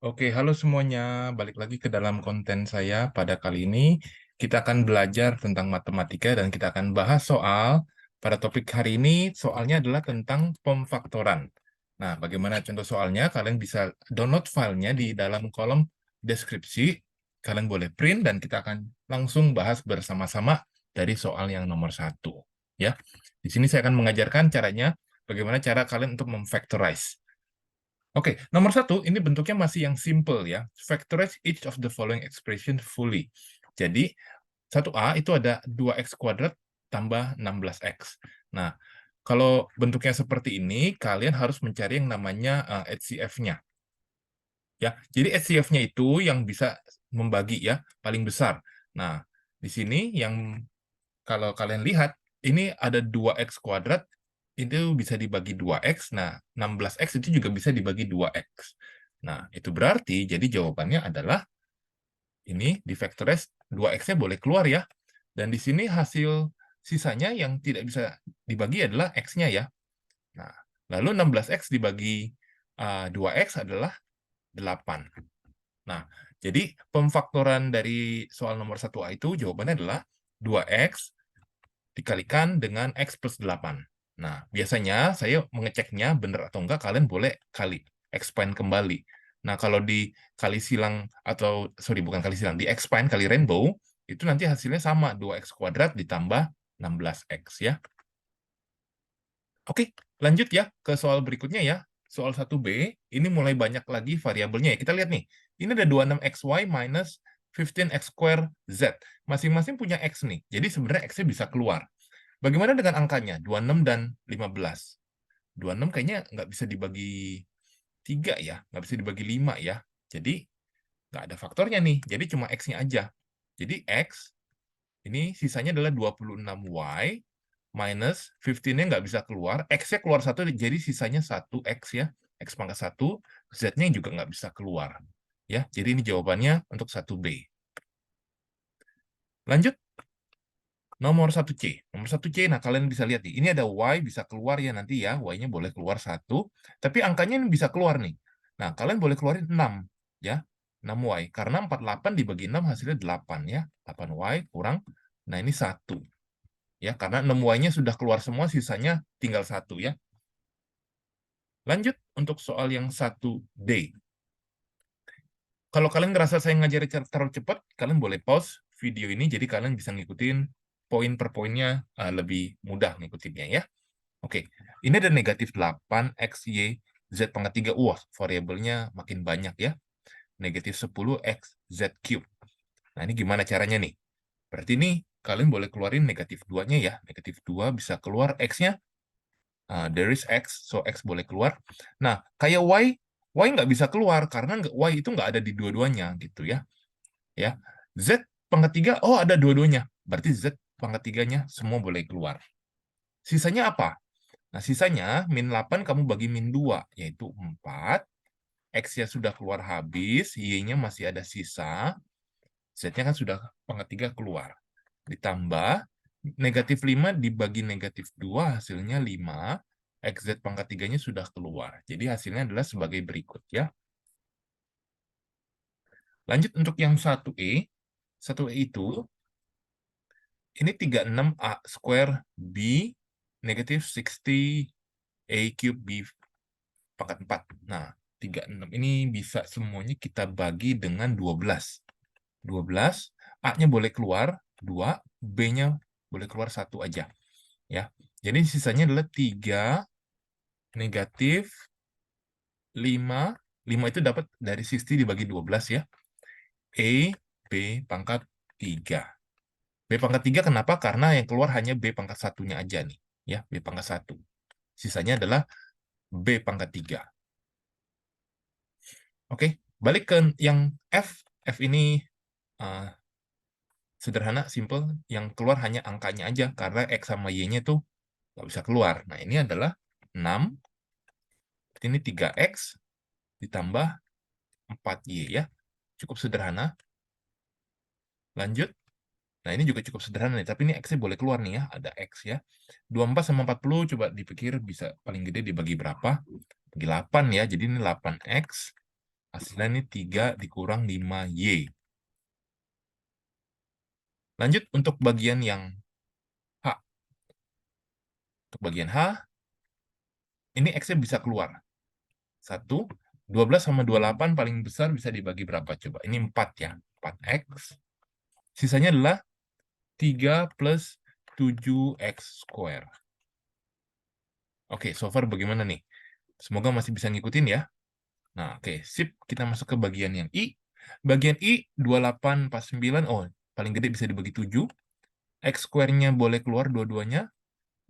Oke, halo semuanya. Balik lagi ke dalam konten saya. Pada kali ini kita akan belajar tentang matematika dan kita akan bahas soal pada topik hari ini soalnya adalah tentang pemfaktoran. Nah, bagaimana contoh soalnya? Kalian bisa download filenya di dalam kolom deskripsi. Kalian boleh print dan kita akan langsung bahas bersama-sama dari soal yang nomor satu. Ya, di sini saya akan mengajarkan caranya, bagaimana cara kalian untuk memfactorize. Oke, nomor satu, ini bentuknya masih yang simple ya. Factorize each of the following expression fully. Jadi, 1A itu ada 2x kuadrat tambah 16x. Nah, kalau bentuknya seperti ini, kalian harus mencari yang namanya HCF-nya. Ya, jadi HCF-nya itu yang bisa membagi ya, paling besar. Nah, di sini yang kalau kalian lihat, ini ada 2x kuadrat, itu bisa dibagi 2x, nah 16x itu juga bisa dibagi 2x. Nah, itu berarti, jadi jawabannya adalah, ini di factorize 2x-nya boleh keluar ya, dan di sini hasil sisanya yang tidak bisa dibagi adalah x-nya ya. Nah, lalu 16x dibagi 2x adalah 8. Nah, jadi pemfaktoran dari soal nomor 1A itu jawabannya adalah 2x dikalikan dengan X plus 8. Nah, biasanya saya mengeceknya benar atau enggak, kalian boleh expand kembali. Nah, kalau dikali silang, atau, sorry, bukan kali silang, di expand kali rainbow, itu nanti hasilnya sama, 2x kuadrat ditambah 16x ya. Oke, lanjut ya ke soal berikutnya ya. Soal 1B, ini mulai banyak lagi variabelnya ya. Kita lihat nih, ini ada 26xy minus 15x square z. Masing-masing punya x nih, jadi sebenarnya x-nya bisa keluar. Bagaimana dengan angkanya? 26 dan 15. 26 kayaknya nggak bisa dibagi 3 ya, nggak bisa dibagi 5 ya. Jadi nggak ada faktornya nih, jadi cuma X-nya aja. Jadi X, ini sisanya adalah 26Y, minus 15-nya nggak bisa keluar, X-nya keluar 1, jadi sisanya 1X ya, X pangkat 1, Z-nya juga nggak bisa keluar. Ya, jadi ini jawabannya untuk 1B. Lanjut. Nomor 1C. Nomor 1C, nah kalian bisa lihat nih, ini ada Y bisa keluar ya nanti ya, Y-nya boleh keluar 1, tapi angkanya ini bisa keluar nih. Nah, kalian boleh keluarin 6, ya, 6Y, karena 48 dibagi 6 hasilnya 8 ya, 8Y kurang, nah ini 1, ya, karena 6Y-nya sudah keluar semua, sisanya tinggal 1 ya. Lanjut untuk soal yang 1D. Kalau kalian ngerasa saya ngajarin terlalu cepat, kalian boleh pause video ini, jadi kalian bisa ngikutin poin per poinnya lebih mudah ngikutinnya ya. Oke, ini ada negatif 8, X, Y, Z pangkat 3. Wah, variabelnya makin banyak ya. Negatif 10, X, Z cube. Nah, ini gimana caranya nih? Berarti ini kalian boleh keluarin negatif 2-nya ya. Negatif 2 bisa keluar, X-nya. There is X, so X boleh keluar. Nah, kayak Y nggak bisa keluar, karena Y itu nggak ada di dua-duanya gitu ya. Ya, Z pangkat 3, oh ada dua-duanya. Berarti Z pangkat 3-nya semua boleh keluar. Sisanya apa? Nah, sisanya min 8 kamu bagi min 2, yaitu 4. X-nya sudah keluar habis, Y-nya masih ada sisa. Z-nya kan sudah pangkat 3 keluar. Ditambah, negatif 5 dibagi negatif 2, hasilnya 5. XZ pangkat 3-nya sudah keluar. Jadi hasilnya adalah sebagai berikut ya. Lanjut untuk yang 1E. 1E itu, ini 36A square B negatif 60A cube B pangkat 4. Nah, 36 ini bisa semuanya kita bagi dengan 12. 12, A-nya boleh keluar 2, B-nya boleh keluar 1 aja. Ya. Jadi sisanya adalah 3 negatif 5. 5 itu dapat dari 60 dibagi 12 ya. B pangkat 3. B pangkat 3 kenapa? Karena yang keluar hanya B pangkat 1-nya aja nih. Ya, B pangkat 1. Sisanya adalah B pangkat 3. Oke, balik ke yang F. F ini sederhana, simple. Yang keluar hanya angkanya aja, karena X sama Y-nya tuh nggak bisa keluar. Nah, ini adalah 6. Ini 3X ditambah 4Y ya. Cukup sederhana. Lanjut. Nah, ini juga cukup sederhana nih, tapi ini X-nya boleh keluar nih ya, ada X ya. 24 sama 40, coba dipikir bisa paling gede dibagi berapa? Bagi 8 ya, jadi ini 8X Hasilnya ini 3 dikurang 5Y. Lanjut untuk bagian yang H. Untuk bagian H, ini X-nya bisa keluar. 1, 12 sama 28 paling besar bisa dibagi berapa? Coba. Ini 4 ya. 4X. Sisanya adalah 3 plus 7X square. Oke, so far bagaimana nih? Semoga masih bisa ngikutin ya. Nah, oke, sip. Kita masuk ke bagian yang I. Bagian I, 28, 49. Oh, paling gede bisa dibagi 7. X square-nya boleh keluar dua-duanya.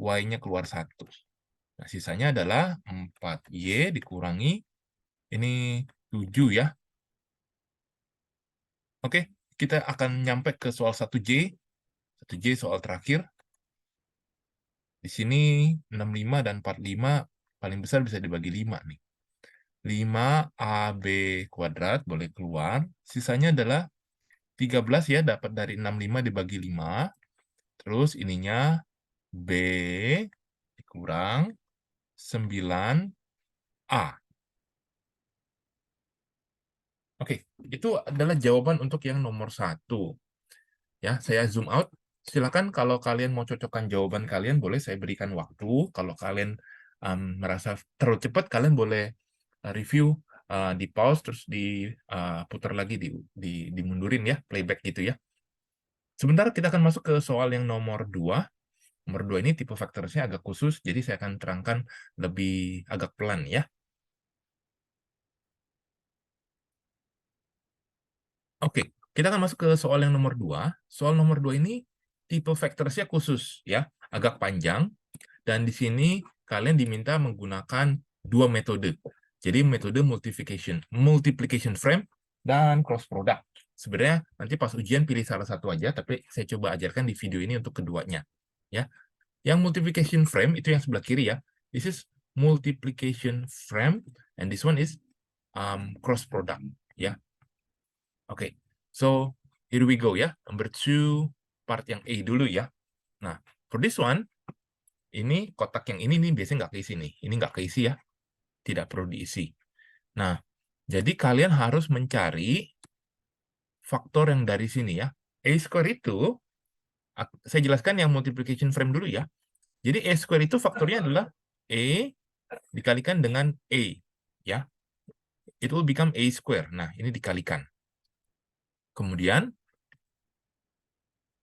Y-nya keluar 1. Nah, sisanya adalah 4Y dikurangi. Ini 7 ya. Oke, kita akan nyampe ke soal 1J. 1J soal terakhir. Di sini 65 dan 45 paling besar bisa dibagi 5 nih. 5AB kuadrat boleh keluar. Sisanya adalah 13 ya, dapat dari 65 dibagi 5. Terus ininya B dikurang 9A. Oke, itu adalah jawaban untuk yang nomor 1. Ya, saya zoom out. Silakan kalau kalian mau cocokkan jawaban kalian, boleh saya berikan waktu. Kalau kalian merasa terlalu cepat, kalian boleh review di pause terus diputar lagi dimundurin ya, playback gitu ya. Sebentar kita akan masuk ke soal yang nomor 2. Nomor 2 ini tipe faktorsnya agak khusus, jadi saya akan terangkan lebih agak pelan ya. Oke, kita akan masuk ke soal yang nomor 2. Soal nomor 2 ini tipe faktorsnya khusus ya, agak panjang. Dan di sini kalian diminta menggunakan 2 metode. Jadi metode multiplication frame dan cross product. Sebenarnya nanti pas ujian pilih salah satu aja, tapi saya coba ajarkan di video ini untuk keduanya. Ya, yang multiplication frame itu yang sebelah kiri ya. This is multiplication frame and this one is cross product. Ya, oke. So here we go ya. Number 2 part yang A dulu ya. Nah, for this one ini kotak yang ini nih biasanya nggak keisi nih. Ini nggak keisi ya. Tidak perlu diisi. Nah, jadi kalian harus mencari faktor yang dari sini ya. A square itu, saya jelaskan yang multiplication frame dulu ya. Jadi A square itu faktornya adalah A dikalikan dengan A. Ya. It will become A square. Nah, ini dikalikan. Kemudian,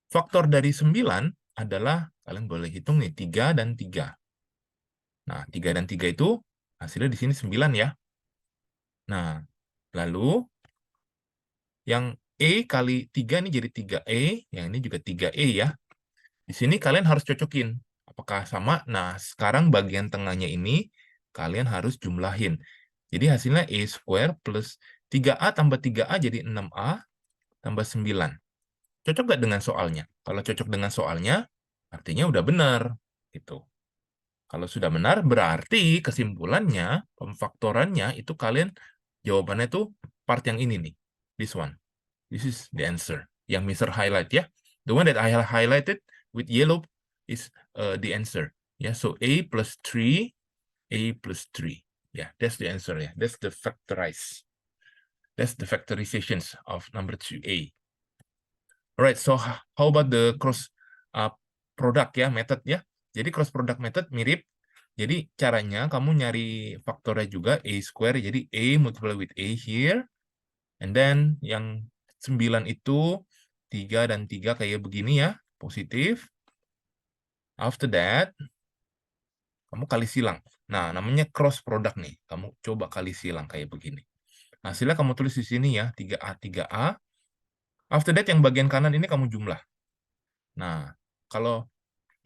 faktor dari 9 adalah, kalian boleh hitung nih, 3 dan 3. Nah, 3 dan 3 itu hasilnya di sini 9 ya. Nah, lalu yang E kali 3 ini jadi 3E, yang ini juga 3E ya. Di sini kalian harus cocokin. Apakah sama? Nah, sekarang bagian tengahnya ini kalian harus jumlahin. Jadi hasilnya E square plus 3A tambah 3A jadi 6A tambah 9. Cocok nggak dengan soalnya? Kalau cocok dengan soalnya, artinya udah benar. Gitu. Kalau sudah benar, berarti kesimpulannya, pemfaktorannya itu kalian jawabannya tuh part yang ini nih. This one. This is the answer. Yang Mr. highlight ya. The one that I highlighted with yellow is the answer. Yeah, so A plus 3, A plus 3. Yeah, that's the answer. Yeah, that's the factorize. That's the factorizations of number 2A. Alright, so how about the cross product ya, method ya. Jadi cross product method mirip. Jadi caranya kamu nyari faktornya juga A square. Jadi A multiply with A here. And then yang 9 itu 3 dan 3 kayak begini ya, positif. After that, kamu kali silang. Nah, namanya cross product nih. Kamu coba kali silang kayak begini. Hasilnya kamu tulis di sini ya, 3A, 3A. After that, yang bagian kanan ini kamu jumlah. Nah, kalau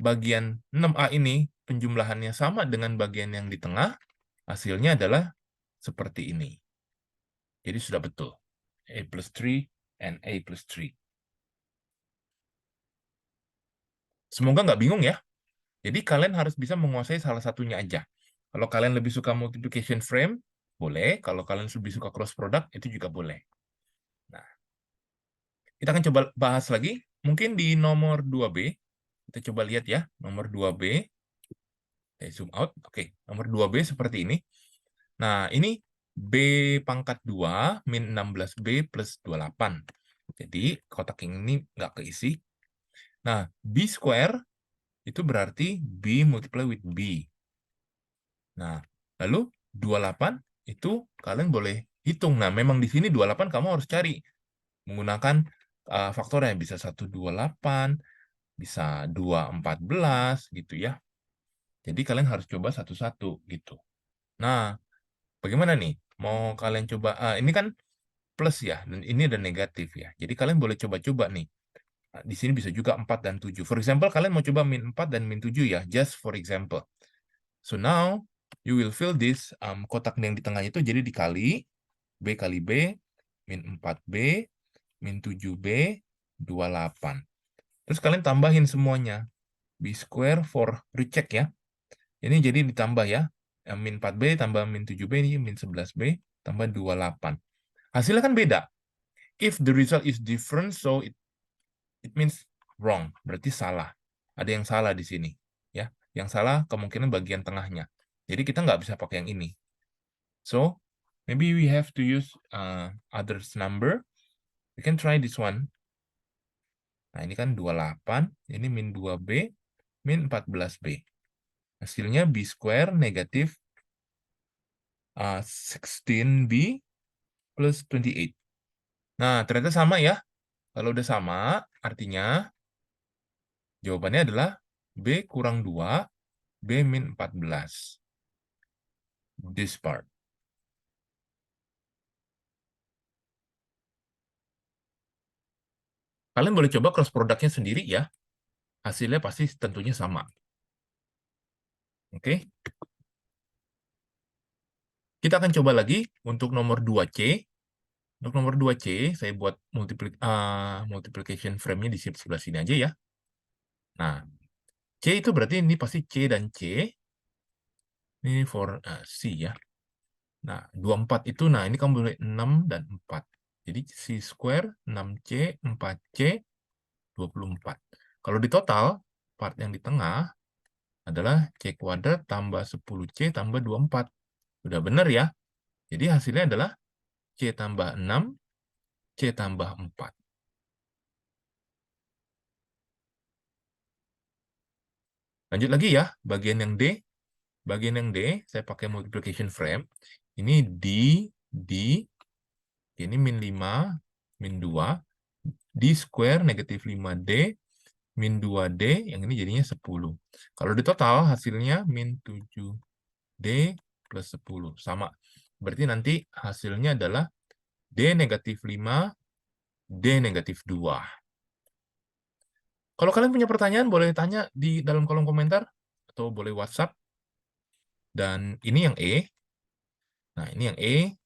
bagian 6A ini penjumlahannya sama dengan bagian yang di tengah, hasilnya adalah seperti ini. Jadi sudah betul. A plus 3 and A plus 3. Semoga nggak bingung ya. Jadi kalian harus bisa menguasai salah satunya aja. Kalau kalian lebih suka multiplication frame, boleh. Kalau kalian lebih suka cross product, itu juga boleh. Nah, kita akan coba bahas lagi. Mungkin di nomor 2B. Kita coba lihat ya. Nomor 2B. Saya zoom out. Oke, nomor 2B seperti ini. Nah, ini B pangkat 2 min 16B plus 28. Jadi kotak yang ini nggak keisi. Nah, B square itu berarti B multiply with B. Nah, lalu 28 itu kalian boleh hitung. Nah, memang di sini 28 kamu harus cari menggunakan faktor yang bisa 128, bisa 214 gitu ya. Jadi kalian harus coba satu-satu gitu. Nah, bagaimana nih? Mau kalian coba, ini kan plus ya, dan ini ada negatif ya. Jadi kalian boleh coba-coba nih. Nah, di sini bisa juga 4 dan 7. For example, kalian mau coba min 4 dan min 7 ya, just for example. So now, you will fill this kotak yang di tengah itu jadi dikali, B kali B, min 4B, min 7B, 28. Terus kalian tambahin semuanya. B square for recheck ya. Ini jadi ditambah ya. Min 4B tambah min 7B, ini min 11B, tambah 28. Hasilnya kan beda. If the result is different, so it means wrong. Berarti salah. Ada yang salah di sini. Ya, yang salah kemungkinan bagian tengahnya. Jadi kita nggak bisa pakai yang ini. So, maybe we have to use others number. We can try this one. Nah, ini kan 28. Ini min 2B, min 14B. Hasilnya B square negatif 16B plus 28. Nah, ternyata sama ya. Kalau udah sama, artinya jawabannya adalah B kurang 2, B min 14. This part. Kalian boleh coba cross produknya sendiri ya. Hasilnya pasti tentunya sama. Oke. Kita akan coba lagi untuk nomor 2C. Untuk nomor 2C, saya buat multiplication frame-nya di sebelah sini aja ya. Nah, C itu berarti ini pasti C dan C. Ini for C ya. Nah, 24 itu, nah ini kamu boleh 6 dan 4. Jadi C square, 6C, 4C, 24. Kalau di total, part yang di tengah adalah C kuadrat tambah 10C tambah 24. Udah benar ya? Jadi hasilnya adalah C tambah 6, C tambah 4. Lanjut lagi ya, bagian yang D. Bagian yang D, saya pakai multiplication frame. Ini D, ini min 5, min 2, D square negatif 5D, min 2D, yang ini jadinya 10. Kalau di total hasilnya min 7D plus 10. Sama. Berarti nanti hasilnya adalah D negatif 5, D negatif 2. Kalau kalian punya pertanyaan, boleh tanya di dalam kolom komentar, atau boleh WhatsApp. Dan ini yang E. Nah, ini yang E.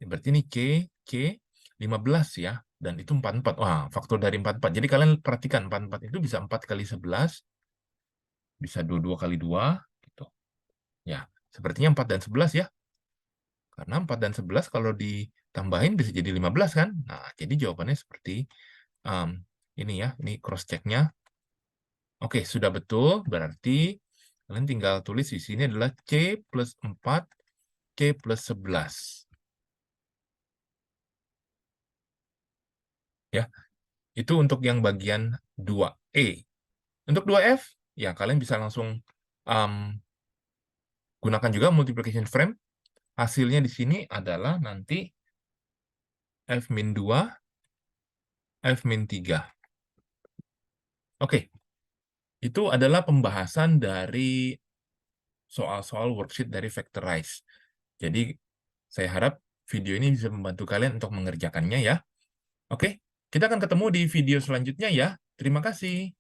Berarti ini C 15 ya. Dan itu 44. Wah, faktor dari 44. Jadi kalian perhatikan, 44 itu bisa 4 kali 11, bisa 22 kali 2, gitu. Ya, sepertinya 4 dan 11 ya. Karena 4 dan 11 kalau ditambahin bisa jadi 15 kan? Nah, jadi jawabannya seperti ini ya, ini cross check-nya. Oke, sudah betul, berarti kalian tinggal tulis di sini adalah C plus 4, C plus 11. Ya, itu untuk yang bagian 2E. Untuk 2F, ya kalian bisa langsung gunakan juga multiplication frame. Hasilnya di sini adalah nanti F-2, F-3. Oke, itu adalah pembahasan dari soal-soal worksheet dari Factorize. Jadi, saya harap video ini bisa membantu kalian untuk mengerjakannya ya. Oke, kita akan ketemu di video selanjutnya ya. Terima kasih.